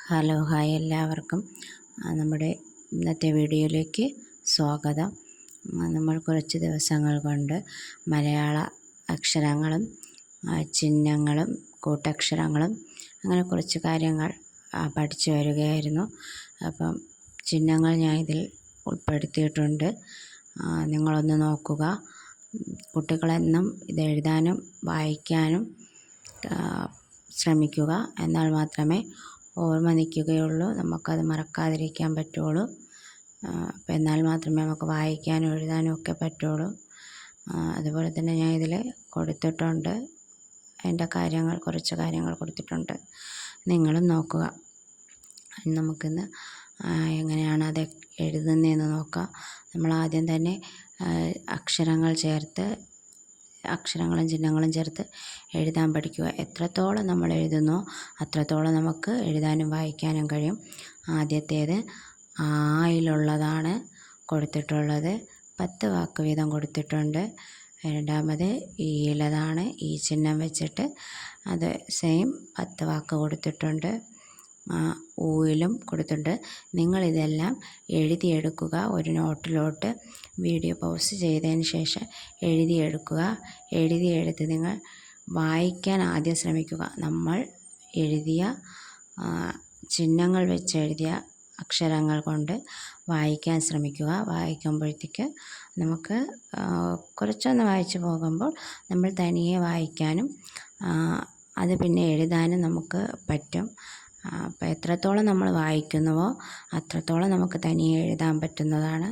Hello hi എല്ലാവർക്കും നമ്മുടെ ഇന്നത്തെ വീഡിയോയിലേക്ക് സ്വാഗതം. നമ്മൾ കുറച്ച് ദിവസങ്ങൾ കൊണ്ട് മലയാള അക്ഷരങ്ങളും ചിഹ്നങ്ങളും കൂട്ടക്ഷരങ്ങളും അങ്ങനെ കുറച്ച് കാര്യങ്ങൾ പഠിച്ചു വരികയായിരുന്നു. അപ്പം ചിഹ്നങ്ങൾ ഞാൻ ഇതിൽ ഉൾപ്പെടുത്തിയിട്ടുണ്ട്. നിങ്ങളൊന്ന് നോക്കുക. കുട്ടികളെന്നും ഇത് എഴുതാനും വായിക്കാനും ശ്രമിക്കുക. എന്നാൽ മാത്രമേ ഓർമ്മ നിൽക്കുകയുള്ളൂ, നമുക്കത് മറക്കാതിരിക്കാൻ പറ്റുള്ളൂ. അപ്പം എന്നാൽ മാത്രമേ നമുക്ക് വായിക്കാനും എഴുതാനും ഒക്കെ പറ്റുള്ളൂ. അതുപോലെ തന്നെ ഞാൻ ഇതിൽ കൊടുത്തിട്ടുണ്ട്, അതിൻ്റെ കുറച്ച് കാര്യങ്ങൾ കൊടുത്തിട്ടുണ്ട്. നിങ്ങളും നോക്കുക. നമുക്കിന്ന് എങ്ങനെയാണ് അത് എഴുതുന്നതെന്ന് നോക്കാം. നമ്മൾ ആദ്യം തന്നെ അക്ഷരങ്ങളും ചിഹ്നങ്ങളും ചേർത്ത് എഴുതാൻ പഠിക്കുക. എത്രത്തോളം നമ്മൾ എഴുതുന്നോ അത്രത്തോളം നമുക്ക് എഴുതാനും വായിക്കാനും കഴിയും. ആദ്യത്തേത് ആയിലുള്ളതാണ് കൊടുത്തിട്ടുള്ളത്. 10 വാക്ക് വീതം കൊടുത്തിട്ടുണ്ട്. രണ്ടാമത് ഈയിലതാണ്, ഈ ചിഹ്നം വെച്ചിട്ട് അത് സെയിം 10 വാക്ക് കൊടുത്തിട്ടുണ്ട്. ഊയിലും കൊടുത്തിട്ടുണ്ട്. നിങ്ങളിതെല്ലാം എഴുതിയെടുക്കുക. ഒരു നോട്ടിലോട്ട് വീഡിയോ പൗസ് ചെയ്തതിന് ശേഷം എഴുതിയെടുക്കുക. എഴുതിയെടുത്ത് നിങ്ങൾ വായിക്കാൻ ആദ്യം ശ്രമിക്കുക. നമ്മൾ എഴുതിയ ചിഹ്നങ്ങൾ വെച്ച് എഴുതിയ അക്ഷരങ്ങൾ കൊണ്ട് വായിക്കാൻ ശ്രമിക്കുക. വായിക്കുമ്പോഴത്തേക്ക് നമുക്ക് കുറച്ചൊന്ന് വായിച്ചു പോകുമ്പോൾ നമ്മൾ തനിയെ വായിക്കാനും അത് പിന്നെ എഴുതാനും നമുക്ക് പറ്റും. അപ്പോൾ എത്രത്തോളം നമ്മൾ വായിക്കുന്നുവോ അത്രത്തോളം നമുക്ക് തനിയെ എഴുതാൻ പറ്റുന്നതാണ്.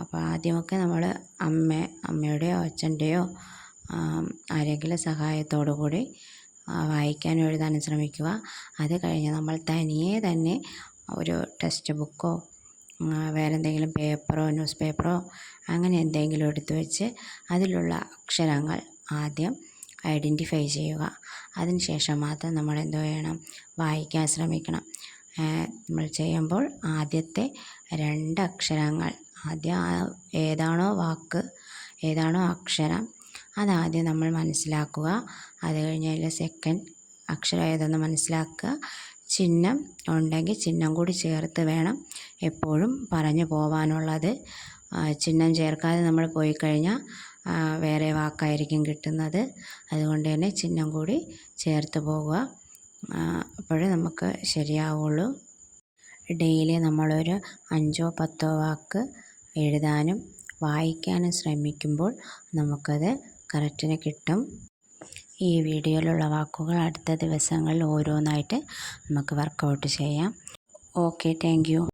അപ്പോൾ ആദ്യമൊക്കെ നമ്മൾ അമ്മയുടെയോ അച്ഛൻ്റെയോ ആരെങ്കിലും സഹായത്തോടു കൂടി വായിക്കാനും എഴുതാനും ശ്രമിക്കുക. അത് കഴിഞ്ഞ് നമ്മൾ തനിയെ തന്നെ ഒരു ടെക്സ്റ്റ് ബുക്കോ വേറെ എന്തെങ്കിലും പേപ്പറോ ന്യൂസ് പേപ്പറോ അങ്ങനെ എന്തെങ്കിലും എടുത്തു വെച്ച് അതിലുള്ള അക്ഷരങ്ങൾ ആദ്യം ഐഡൻറ്റിഫൈ ചെയ്യുക. അതിനുശേഷം മാത്രം നമ്മൾ എന്തോ ചെയ്യണം, വായിക്കാൻ ശ്രമിക്കണം. നമ്മൾ ചെയ്യുമ്പോൾ ആദ്യത്തെ 2 അക്ഷരങ്ങൾ ആദ്യം ഏതാണോ അക്ഷരം അതാദ്യം നമ്മൾ മനസ്സിലാക്കുക. അത് കഴിഞ്ഞാൽ സെക്കൻഡ് അക്ഷരം ഏതെന്ന് മനസ്സിലാക്കുക. ചിഹ്നം ഉണ്ടെങ്കിൽ ചിഹ്നം കൂടി ചേർത്ത് വേണം എപ്പോഴും പറഞ്ഞു പോവാനുള്ളത്. ചിഹ്നം ചേർക്കാതെ നമ്മൾ പോയി കഴിഞ്ഞാൽ വേറെ വാക്കായിരിക്കും കിട്ടുന്നത്. അതുകൊണ്ട് തന്നെ ചിഹ്നം കൂടി ചേർത്ത് പോകുക, അപ്പോഴേ നമുക്ക് ശരിയാവുള്ളൂ. ഡെയിലി നമ്മളൊരു 5 or 10 വാക്ക് എഴുതാനും വായിക്കാനും ശ്രമിക്കുമ്പോൾ നമുക്കത് കറക്റ്റിന് കിട്ടും. ഈ വീഡിയോയിലുള്ള വാക്കുകൾ അടുത്ത ദിവസങ്ങളിൽ ഓരോന്നായിട്ട് നമുക്ക് വർക്കൗട്ട് ചെയ്യാം. Okay, thank you.